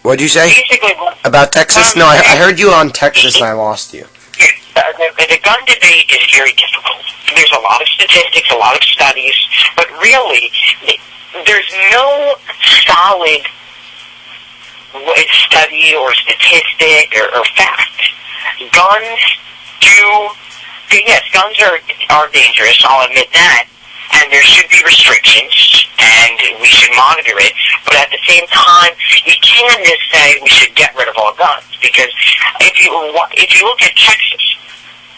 What'd you say? Basically, About Texas? No, I heard you on Texas and I lost you. The gun debate is very difficult. There's a lot of statistics, a lot of studies, but really, there's no solid study or statistic or fact. Guns yes, guns are dangerous, I'll admit that, and there should be restrictions, and we should monitor it, but at the same time, you can't just say we should get rid of all guns, because if you look at Texas,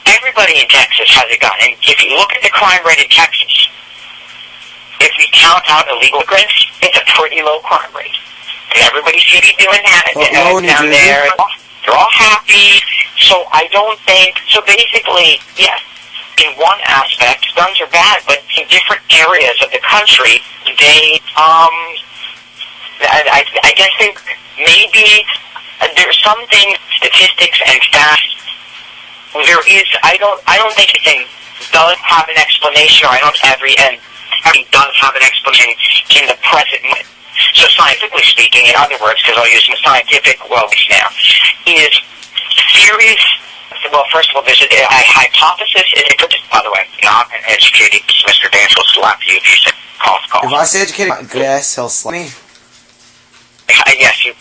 everybody in Texas has a gun, and if you look at the crime rate in Texas, if we count out illegal immigrants, it's a pretty low crime rate. And everybody seems to be doing that down there. They're all happy, so I don't think... So basically, yes, in one aspect, guns are bad, but in different areas of the country, they, I guess they maybe... There's some things, statistics and facts, there is... I don't think anything does have an explanation, or I don't everything does have an explanation in the present moment. So scientifically speaking, in other words, because I'll use the scientific words now, is serious... Well, first of all, there's a hypothesis. By the way, not an educated Mr. Dance will slap you if you say cough. If I say educated, yes, he'll slap me. Yes, you...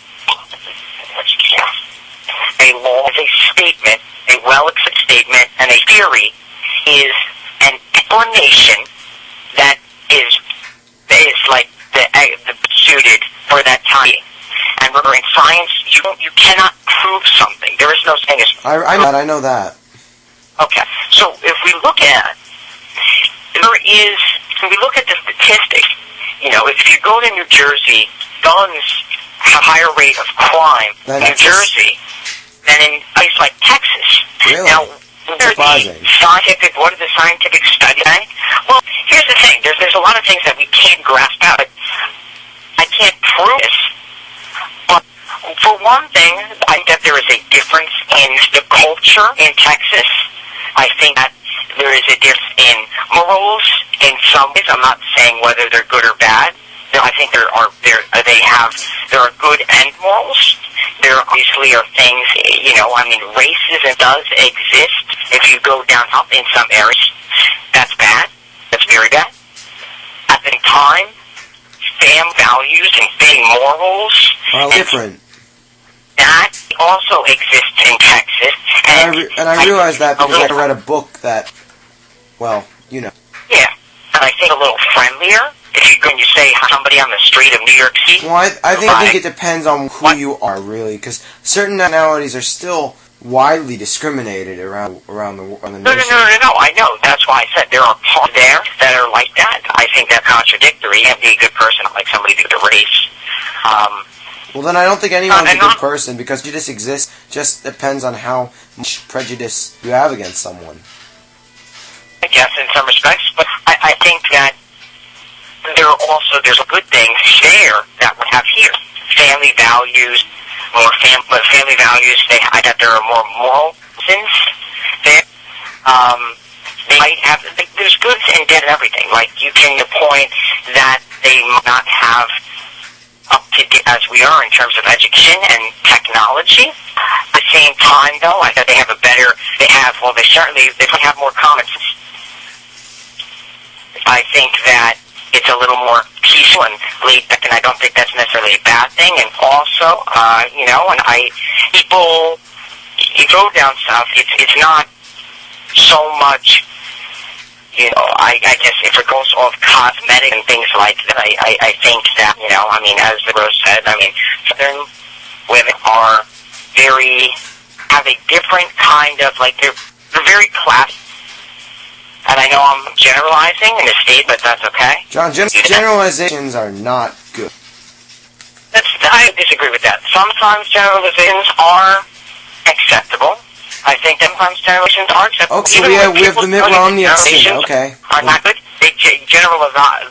A law is a statement, a well-accepted statement, and a theory is an explanation that is like the suited for that time. And remember, in science, you cannot prove something. There is no saying. I know that. Okay, so if we look at the statistics, if you go to New Jersey, guns have a higher rate of crime in New Jersey than in a place like Texas. Really? Now, what are the scientific studies saying? Well, here's the thing. There's a lot of things that we can't grasp out. I can't prove this. But for one thing, I think that there is a difference in the culture in Texas. I think that there is a difference in morals in some ways. I'm not saying whether they're good or bad. I think there are good end morals. There obviously are things, racism does exist. If you go down south in some areas, that's bad. That's very bad. At the time, family values and family morals are different. That also exists in Texas. And I realize that because I read a book that, Yeah, and I think a little friendlier. When you say somebody on the street of New York City... Well, I think it depends on who you are, really, because certain nationalities are still widely discriminated around the nation. No, I know. That's why I said there are parts there that are like that. I think that's contradictory. You can't be a good person like somebody with a race. Well, then I don't think anyone's a good person, because prejudice exists, just depends on how much prejudice you have against someone. I guess in some respects, but I think that there's a good thing there that we have here. Family values, family values, that there are more moral sins there. They might have, there's goods and dead and everything. Like, you can point that they might not have up to date as we are in terms of education and technology. At the same time, though, I thought they certainly have more common sense. I think that it's a little more peaceful and laid back, and I don't think that's necessarily a bad thing. And also, you go down south, it's not so much, I guess if it goes off cosmetic and things like that, I think that, as the Rose said, Southern women have a different kind of, they're very classy. And I know I'm generalizing in the state, but that's okay. John, generalizations are not good. I disagree with that. Sometimes generalizations are acceptable. I think sometimes generalizations are acceptable. Okay, so we have the Mitt Romney exception. Okay. Are not good. They generalize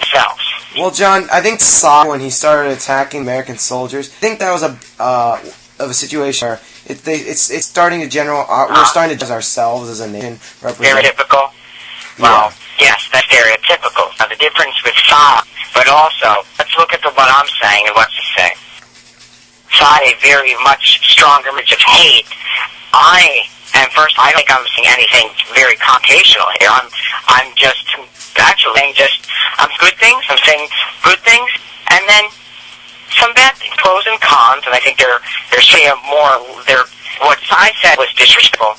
themselves. Well, John, I think when he started attacking American soldiers, I think that was a situation where it's starting to we're starting to judge ourselves as a nation. Very typical. Well, yes, that's stereotypical. Now, the difference with Saw, but also, let's look at what I'm saying and what he's saying. Saw a very much stronger image of hate. And first, I don't think I'm saying anything very confrontational here. I'm just actually saying I'm good things. I'm saying good things, and then some bad things, pros and cons. And I think they're saying what I said was disrespectful.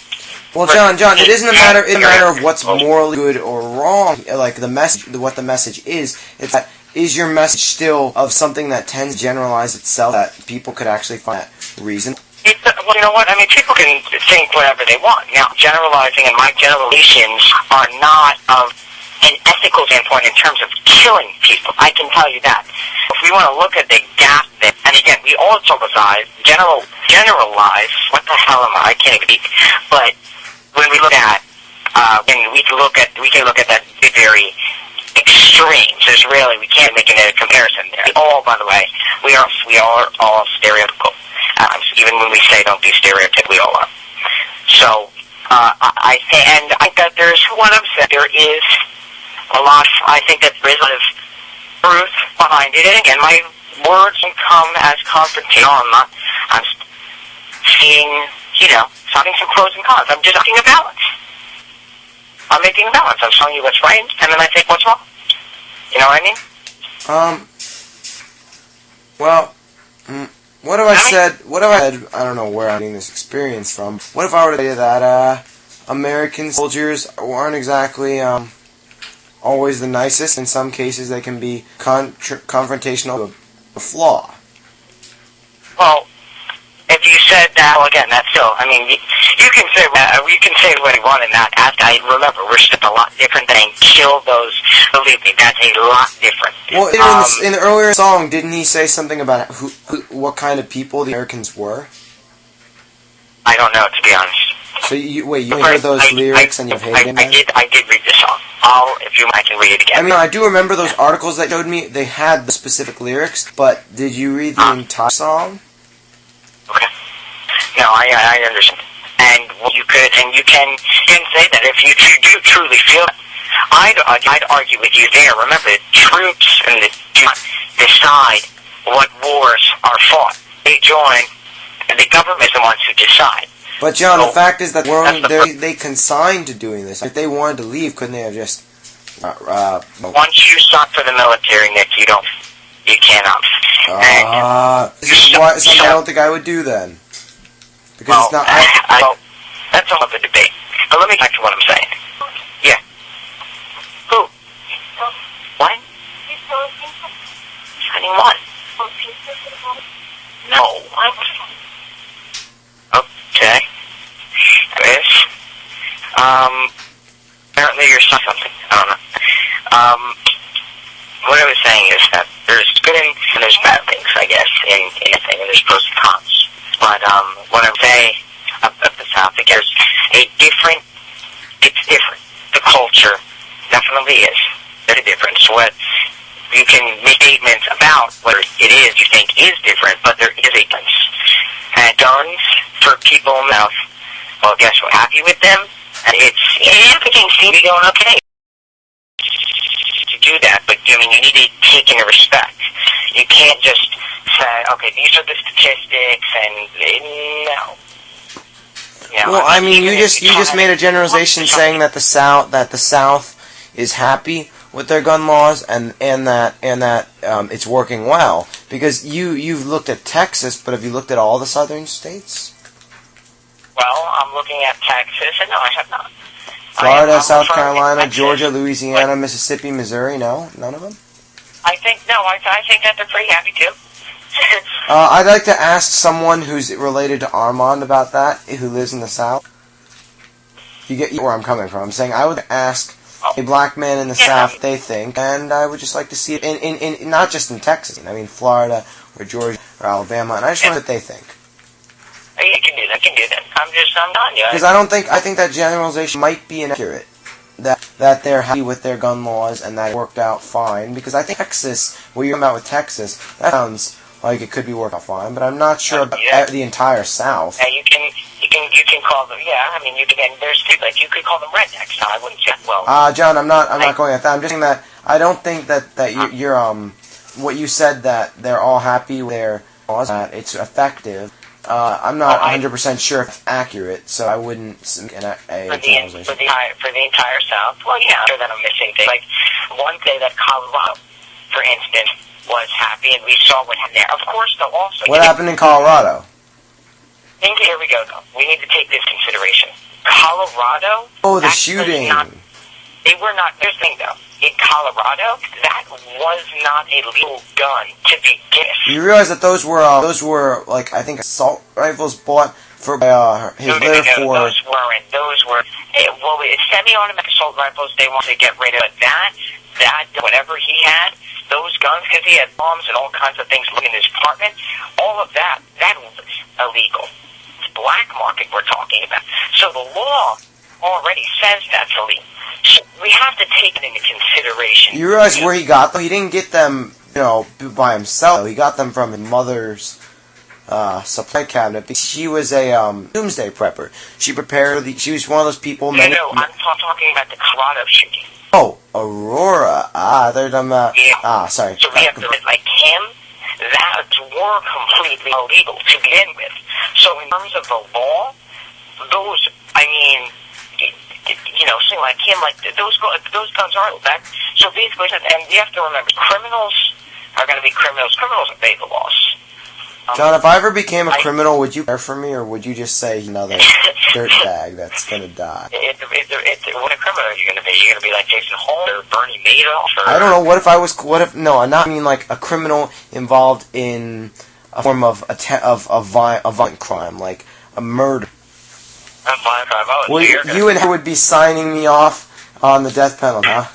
Well, John, it isn't a matter of what's morally good or wrong. Like the message, what the message is. It's that is your message still of something that tends to generalize itself that people could actually find that reason. Well, you know what? I mean, people can think whatever they want. Now, generalizing and my generalizations are not of an ethical standpoint in terms of killing people. I can tell you that. If we want to look at the gap that, and again, we all generalize, what the hell am I? I can't even speak. But when we look at, we can look at that very extremes. There's really, we can't make a comparison there. All, by the way, we are all stereotypical. Even when we say don't be stereotypical, we all are. So, I think that there's what I've said. There is a lot. I think that there is a lot of truth behind it. And again, my words can come as confrontational. I'm seeing, having some pros and cons. I'm just making a balance. I'm making a balance. I'm showing you what's right, and then I think what's wrong. You know what I mean? What if I said, I don't know where I'm getting this experience from. What if I were to tell you that American soldiers aren't exactly always the nicest? In some cases, they can be confrontational to a flaw. Well, if you said that, well, again, that's still, I mean, you can say what you want in that. I remember, we're still a lot different than kill those. Believe me, that's a lot different. Well, in the earlier song, didn't he say something about what kind of people the Americans were? I don't know, to be honest. So you heard those lyrics and you've hated them? I did read the song. I can read it again. I mean, I do remember those articles that showed me. They had the specific lyrics, but did you read the entire song? Okay. No, I understand. And you can say that if you do truly feel it. I'd argue with you there. Remember, the troops and do not decide what wars are fought. They join, and the government is the ones who decide. But John, the fact is that they consigned to doing this. If they wanted to leave, couldn't they have just? Once you sign for the military, Nick, you cannot. This is something I don't think I would do then. Because it's not. That's all of the debate. But let me get back to what I'm saying. Yeah. Who? What? Signing what? No. What? Okay. Chris. Apparently you're saying something. I don't know. What I was saying is that there's good and there's bad things, I guess, in anything, and there's pros and cons. But what I'm saying about the South, there's it's different. The culture definitely is. There's a difference. What you can make statements about whether it is you think is different, but there is a difference. And guns for people now, well, guess what? Happy with them? Everything seems to be going okay. To do that, but I mean, you need to take into respect. You can't just say, okay, these are the statistics, and no. Well, I mean, you just made a generalization saying that the South is happy with their gun laws and that it's working well, because you've looked at Texas, but have you looked at all the southern states? Well, I'm looking at Texas, and no, I have not. Florida, South Carolina, Georgia, Louisiana, Mississippi, Missouri, no? None of them? I think that they're pretty happy too. I'd like to ask someone who's related to Armand about that, who lives in the South. You get where I'm coming from. I'm saying I would ask a black man in the South they think, and I would just like to see it in not just in Texas. I mean, Florida or Georgia or Alabama, and I just wonder what they think. You can do that. I'm not you. Because I think that generalization might be inaccurate. That they're happy with their gun laws and that it worked out fine. Because I think Texas, what you're talking about with Texas, that sounds like it could be worked out fine, but I'm not sure about the entire South. Yeah, you can you can call them, yeah, I mean, you can, there's two, like, you could call them rednecks. No, I wouldn't say, well. John, I'm not going at that. I'm just saying that I don't think that you're what you said that they're all happy with their laws, that it's effective. I'm not 100% sure if it's accurate, so I wouldn't make a generalization. For the entire South, well, yeah, I'm sure that I'm missing things. Like, one day that Colorado, for instance, was happy, and we saw what happened there. Of course, though, also... What happened in Colorado? Here we go, though. We need to take this consideration. Colorado... Oh, the shooting. They were not... Here's the thing, though. In Colorado, that was not a legal gun to begin. You realize that those were like, I think, assault rifles bought for his litter for... Those weren't. Those were... Well, semi-automatic assault rifles, they wanted to get rid of. But that, whatever he had, those guns, because he had bombs and all kinds of things in his apartment, all of that was illegal. It's black market we're talking about. So the law already says that's illegal. So we have to take it into consideration. You realize where he got them? He didn't get them, by himself. He got them from his mother's supply cabinet. She was a doomsday prepper. She was one of those people... I'm talking about the Colorado shooting. Oh, Aurora. They're them... sorry. So we have to, like him, that were completely illegal to begin with. So in terms of the law, those, something like him, like those guns are back. So basically, and you have to remember, criminals are going to be criminals. Criminals obey the laws. John, if I ever became a criminal, would you care for me, or would you just say another dirtbag that's going to die? What a criminal are you going to be? You're going to be like Jason Holmes or Bernie Madoff? I don't know. No, I not mean like a criminal involved in a form of a violent crime, like a murder. Well, you and her would be signing me off on the death penalty, huh?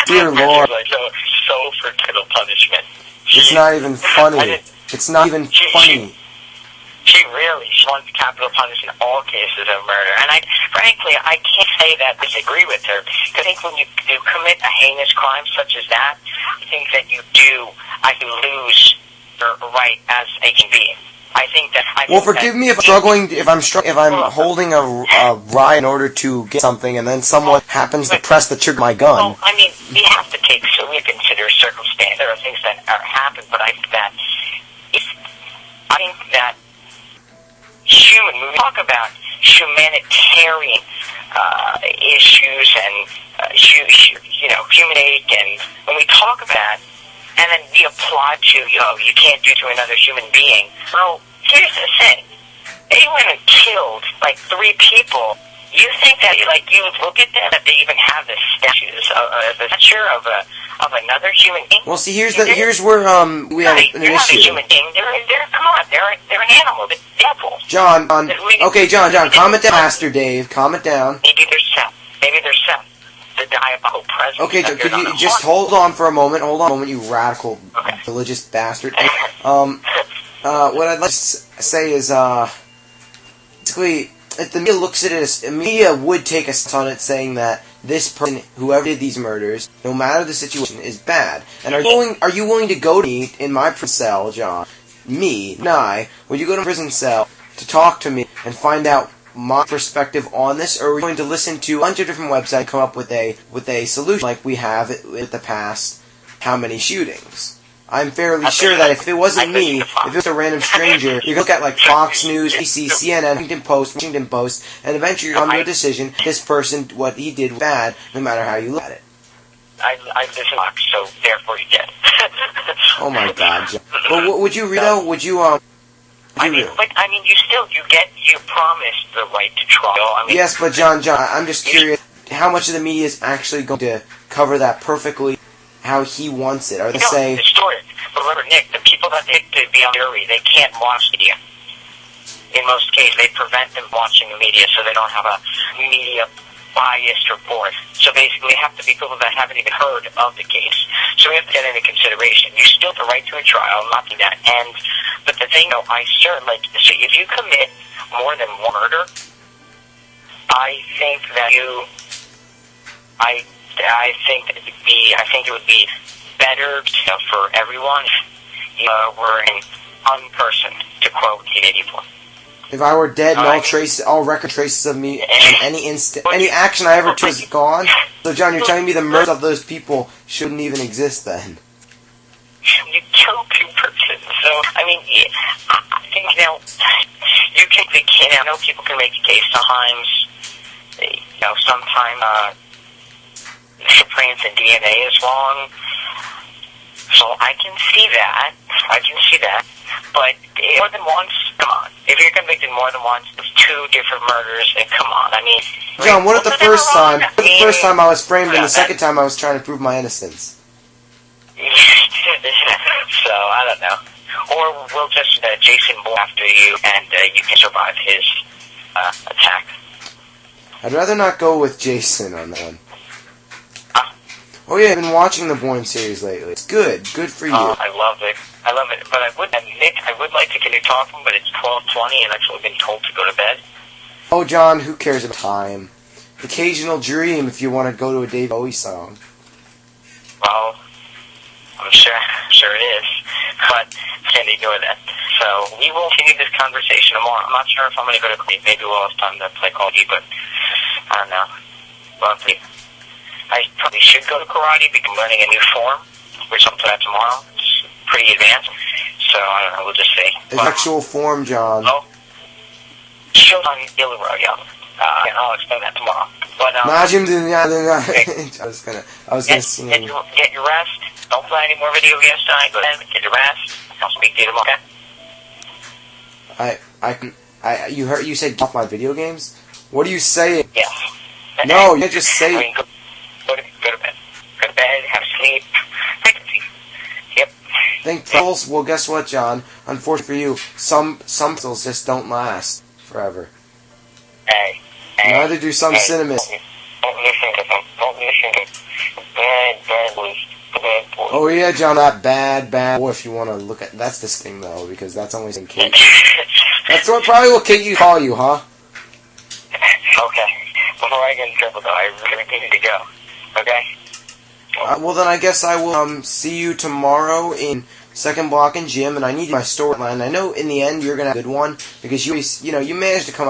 Dear Lord. So for capital punishment. It's not even funny. It's not even funny. She wants capital punishment in all cases of murder. And frankly, I can't say that I disagree with her. Because I think when you commit a heinous crime such as that, I think that you lose your right as a human being. Forgive me if I'm holding a ride in order to get something, and then someone happens to press the trigger of my gun. Well, we have to consider circumstance. There are things that happen, but I think that when we talk about humanitarian issues and human aid, and when we talk about that, and then we apply to you can't do to another human being. Well, here's the thing: they went and killed like 3 people. You think that you look at them that they even have the stature of another human being? Well, see, here's where we have an issue. Not a human being. They're an animal. They're devil. John, John, calm it down, Master Dave. Calm it down. Maybe they're Seth. The diabolical presence. Okay, could you just hold on for a moment? Hold on a moment, you radical, religious bastard. What I'd like to say is, basically, if the media looks at it as, the media would take a stance on it saying that this person, whoever did these murders, no matter the situation, is bad. And are you willing to go to me in my prison cell, John? Would you go to a prison cell to talk to me and find out my perspective on this, or are we going to listen to a bunch of different websites and come up with a solution like we have with the past how many shootings? I'm fairly sure that if it wasn't me, if it was a random stranger, you look at like Fox News, ABC, CNN, Washington Post, and eventually you come to a decision, this person, what he did was bad, no matter how you look at it. I listen to Fox, so therefore you get. Oh my God, John. But would you read out? Would you you promised the right to trial. Yes, but John, I'm just curious, how much of the media is actually going to cover that perfectly how he wants it? Are they say... The story. Remember, Nick, the people that they to be on jury, they can't watch media. In most cases, they prevent them watching the media, so they don't have a media biased report. So basically, they have to be people that haven't even heard of the case. So we have to get into consideration. You still have the right to a trial, not that. But the thing, though, if you commit more than one murder, I think it would be better for everyone if you were in one person, to quote 1984. If I were dead and all record traces of me and any action I ever took is gone. So John, you're telling me the murder of those people shouldn't even exist then? You killed two persons, so I mean, I think you can. I know people can make the case sometimes. Sometimes the Supremes and DNA is wrong. So I can see that. But more than once, come on. If you're convicted more than once, it's two different murders, and come on. I mean, John, what if the first time I was framed and the second time I was trying to prove my innocence? So, I don't know. Or we'll just Jason Bourne after you, and you can survive his attack. I'd rather not go with Jason on that one. Oh yeah, I've been watching the Bourne series lately. It's good. Good for you. I love it. But I would admit, I would like to continue talking, but it's 12:20 and I've actually been told to go to bed. Oh, John, who cares about time? Occasional dream if you want to go to a Dave Bowie song. Well, I'm sure it is, but can't ignore that. So we will continue this conversation tomorrow. I'm not sure if I'm going to go to Call. Maybe we'll have time to play Call of Duty, but I don't know. Well, I probably should go to karate because I'm learning a new form, which I'll play tomorrow. It's pretty advanced, so I don't know. We'll just see. The actual form, John. Oh, shows on Illuroyum. I'll explain that tomorrow. But I was gonna sing. Get your rest. Don't play any more video games tonight. Go ahead, get your rest. I'll speak to you tomorrow. Okay? You said off my video games? What are you saying? Yes. No, you can't just say it. Go to bed. Go to bed, have sleep. Yep. Well, guess what, John? Unfortunately for you, some pills just don't last forever. Hey. Neither do some cinemas. Don't listen to them. Don't listen to bad boys. Oh yeah, John, that bad boy. If you want to look at that's this thing though, because that's only in Kate. That's what probably what Kate call you, huh? Okay. Before I get in trouble, though, I really need to go. Okay? Well, then I guess I will see you tomorrow in Second Block and Gym, and I need my storyline. I know in the end you're gonna have a good one because you managed to come